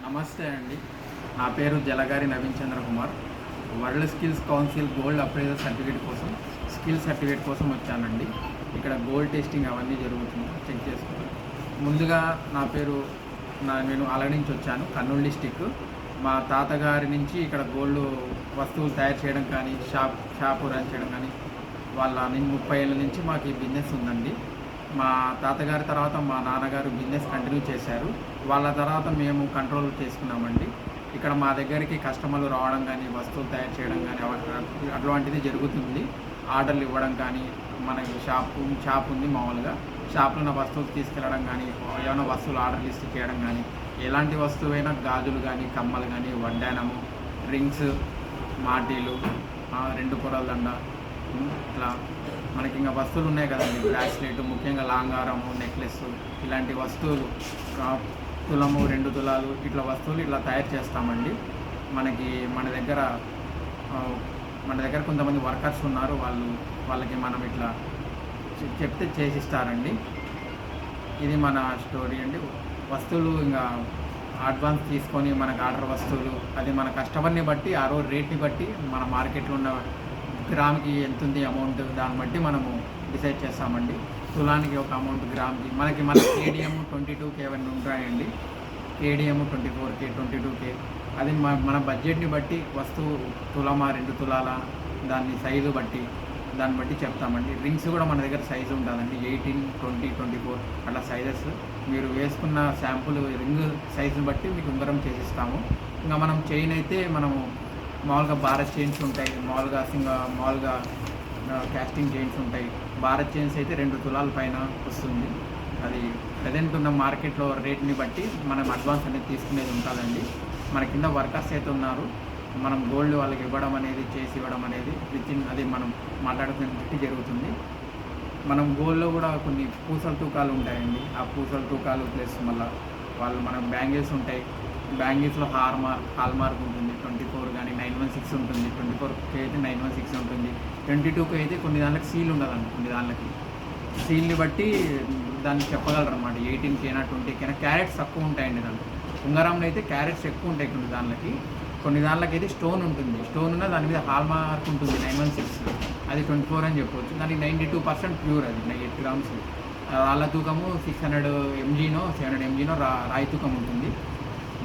నమస్తే అండి. నా పేరు Jalagari Naveen Chandra Kumar. World skills council gold appraiser skill certificate కోసం వచ్చానండి. ఇక్కడ గోల్డ్ టెస్టింగ్ అవన్నీ జరుగుతుంది, చెక్ చేసుకుంటాను. ముందుగా నా పేరు నేను అలగ నుంచి వచ్చాను, కర్నూలు డిస్టిక్. మా తాతగారి నుంచి ఇక్కడ గోల్డ్ వస్తువులు తయారు చేయడం కానీ షాపు రన్ చేయడం కానీ వాళ్ళ 30 ఏళ్ళ నుంచి మాకు ఈ బిజినెస్ ఉందండి. మా తాతగారి తర్వాత మా నాన్నగారు బిజినెస్ కంటిన్యూ చేశారు. వాళ్ళ తర్వాత మేము కంట్రోల్ చేసుకున్నామండి. ఇక్కడ మా దగ్గరికి కస్టమర్లు రావడం కానీ, వస్తువులు తయారు చేయడం కానీ అటువంటిది జరుగుతుంది. ఆర్డర్లు ఇవ్వడం కానీ, మనకి షాప్ ఉంది మామూలుగా. షాప్లో ఉన్న వస్తువులు తీసుకెళ్ళడం కానీ, ఏమైనా వస్తువులు ఆర్డర్ లిస్ట్ చేయడం కానీ, ఎలాంటి వస్తువైనా గాజులు కానీ, కమ్మలు కానీ, వడ్డానము, రింగ్స్, మాటీలు, 2 పొరల దండ, ఇట్లా మనకి ఇంకా వస్తువులు ఉన్నాయి కదండి. బ్రాస్లెట్, ముఖ్యంగా లాంగారము, నెక్లెస్, ఇలాంటి వస్తువులు తులము, 2 తులాలు ఇట్లా వస్తువులు ఇట్లా తయారు చేస్తామండి. మన దగ్గర కొంతమంది వర్కర్స్ ఉన్నారు. వాళ్ళకి మనం ఇట్లా చెప్తే చేసిస్తారండి. ఇది మన స్టోరీ అండి. వస్తువులు ఇంకా అడ్వాన్స్ తీసుకొని మనకు ఆర్డర్ వస్తువులు అది మన కస్టమర్ని బట్టి, ఆ రోజు రేట్ని బట్టి, మన మార్కెట్లో ఉన్న గ్రామ్కి ఎంత ఉంది అమౌంట్, దాన్ని బట్టి మనము డిసైడ్ చేస్తామండి. తులానికి ఒక అమౌంట్, గ్రామ్కి మన కేడిఎం 22K అవన్నీ ఉంటాయండి. KDM 24K, 22K. అది మన బడ్జెట్ని బట్టి వస్తువు తులమా, 2 తులాల, దాన్ని సైజు బట్టి దాన్ని బట్టి చెప్తామండి. రింగ్స్ కూడా మన దగ్గర సైజు ఉంటుందండి. 18, 20, 24 అట్లా సైజెస్. మీరు వేసుకున్న శాంపుల్ రింగ్ సైజుని బట్టి మీకు ఉంగరం చేసిస్తాము. ఇంకా మనం చైన్ అయితే మనము మామూలుగా భారత్ చైన్స్ ఉంటాయి, మామూలుగా క్యాస్టింగ్ చైన్స్ ఉంటాయి. భారత్ చైన్స్ అయితే 2 తులాల పైన వస్తుంది. అది ప్రజెంట్ ఉన్న మార్కెట్లో రేట్ని బట్టి మనం అడ్వాన్స్ అనేది తీసుకునేది ఉంటుందండి. మన కింద వర్కర్స్ అయితే ఉన్నారు. మనం గోల్డ్ వాళ్ళకి చేసి ఇవ్వడం అనేది అది మనం మాట్లాడుకునే బట్టి జరుగుతుంది. మనం గోల్డ్లో కూడా కొన్ని పూసల తూకాలు ఉంటాయండి. ఆ పూసల తూకాలు ప్లస్ మళ్ళీ మన బ్యాంగిల్స్ ఉంటాయి. బ్యాంగిల్స్లో హాల్మార్క్ ఉంటుంది. 24 కానీ 916 ఉంటుంది. 24K అయితే 916 ఉంటుంది. 22K అయితే కొన్ని దాంట్లోకి సీల్ ఉండదండి. కొన్ని దాంట్లోకి సీల్ని బట్టి దాన్ని చెప్పగలరు అనమాట. 18K, 20K క్యారెట్స్ తక్కువ ఉంటాయండి. దాంట్లో ఉంగరంలో అయితే క్యారెట్స్ ఎక్కువ ఉంటాయి. కొన్ని దాంట్లోకి అయితే స్టోన్ ఉంటుంది. స్టోన్ ఉన్న దాని మీద హాల్మార్క్ ఉంటుంది 916, అది 24 అని చెప్పవచ్చు. దానికి 92% ప్యూర్. అది 8 గ్రామ్స్. రాళ్ళ తూకము 600 mgనో 700 mgనో రాయి తూకం ఉంటుంది.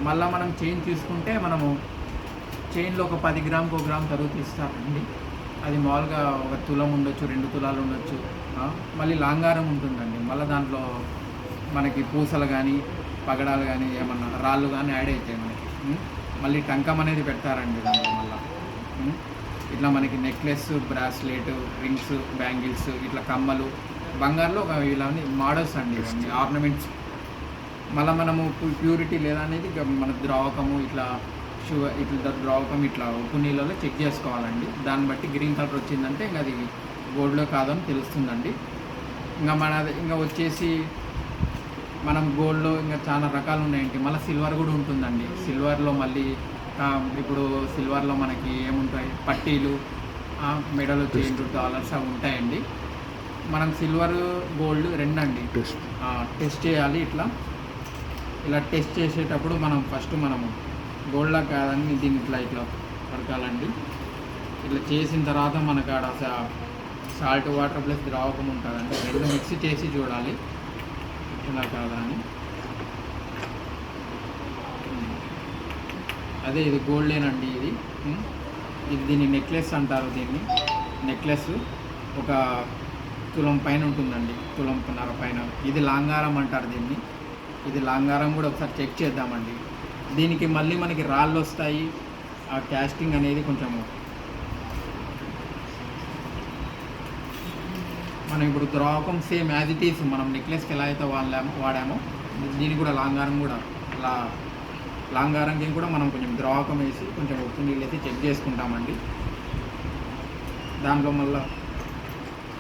మళ్ళీ మనం చైన్ తీసుకుంటే మనము చైన్లో ఒక 10 గ్రాముకి 1 గ్రామ్ తరుగు తీస్తారండి. అది మామూలుగా 1 తులం ఉండొచ్చు, 2 తులాలు ఉండొచ్చు. మళ్ళీ లాంగారం ఉంటుందండి. మళ్ళీ దాంట్లో మనకి పూసలు కానీ, పగడాలు కానీ, ఏమన్నా రాళ్ళు కానీ యాడ్ అవుతాయి మనకి. మళ్ళీ టంకం అనేది పెడతారండి దాంట్లో. మళ్ళీ ఇట్లా మనకి నెక్లెస్, బ్రాస్లెట్, రింగ్స్, బ్యాంగిల్స్, ఇట్లా కమ్మలు, బంగారులో ఇలా మోడల్స్ అండి, ఇవన్నీ ఆర్నమెంట్స్. మళ్ళీ మనము ప్యూరిటీ లేదా అనేది మన ద్రావకము ఇట్లా ద్రావకం ఇట్లా ఉప్పు నీళ్ళలో చెక్ చేసుకోవాలండి. దాన్ని బట్టి గ్రీన్ కలర్ వచ్చిందంటే ఇంకా అది గోల్డ్లో కాదని తెలుస్తుందండి. ఇంకా వచ్చేసి మనం గోల్డ్లో ఇంకా చాలా రకాలు ఉన్నాయండి. మళ్ళీ సిల్వర్ కూడా ఉంటుందండి. సిల్వర్లో మళ్ళీ ఇప్పుడు సిల్వర్లో మనకి ఏముంటాయి, పట్టీలు, మెడలు, చైన్, డాలర్స్ అవి ఉంటాయండి. మనం సిల్వర్, గోల్డ్ 2 అండి టెస్ట్ చేయాలి. ఇలా టెస్ట్ చేసేటప్పుడు మనము గోల్డ్లా కాదని దీన్ని ఇట్లా పడకాలండి. ఇట్లా చేసిన తర్వాత మనకు ఆడ సాల్ట్ వాటర్ ప్లస్ ద్రావకం ఉంటుందండి. 2 మిక్స్ చేసి చూడాలి ఇలా కాదా అని. అదే ఇది గోల్డేనండి. దీన్ని నెక్లెస్ అంటారు. దీన్ని నెక్లెస్ ఒక తులం పైన ఉంటుందండి, తులంన్నర పైన. ఇది లాంగారం అంటారు దీన్ని. ఇది లాంగారం కూడా ఒకసారి చెక్ చేద్దామండి. దీనికి మళ్ళీ మనకి రాళ్ళు వస్తాయి. ఆ క్యాస్టింగ్ అనేది కొంచెము మనం ఇప్పుడు ద్రావకం సేమ్ యాజ్ ఇట్ ఈస్ మనం నెక్లెస్కి ఎలా అయితే వాడామో దీనికి కూడా లాంగారంకి కూడా మనం కొంచెం ద్రావకం వేసి కొంచెం ఉప్పు నీళ్ళు వేసి చెక్ చేసుకుంటామండి. దాంట్లో మళ్ళీ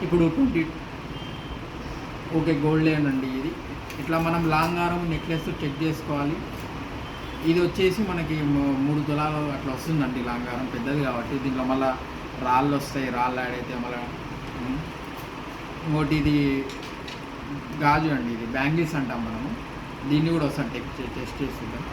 ఇప్పుడు 20 ఓకే గోల్డేనండి ఇది. ఇట్లా మనం లాంగారం నెక్లెస్ చెక్ చేసుకోవాలి. ఇది వచ్చేసి మనకి 3 తులాలు అట్లా వస్తుందండి. లాంగారం పెద్దది కాబట్టి దీంట్లో మళ్ళీ రాళ్ళు వస్తాయి. రాళ్ళు యాడ్ అయితే మళ్ళీ ఇంకోటి ఇది గాజు అండి. ఇది బ్యాంగిల్స్ అంటాం మనము. దీన్ని కూడా ఒకసారి టెస్ట్ చేసి చూద్దాం.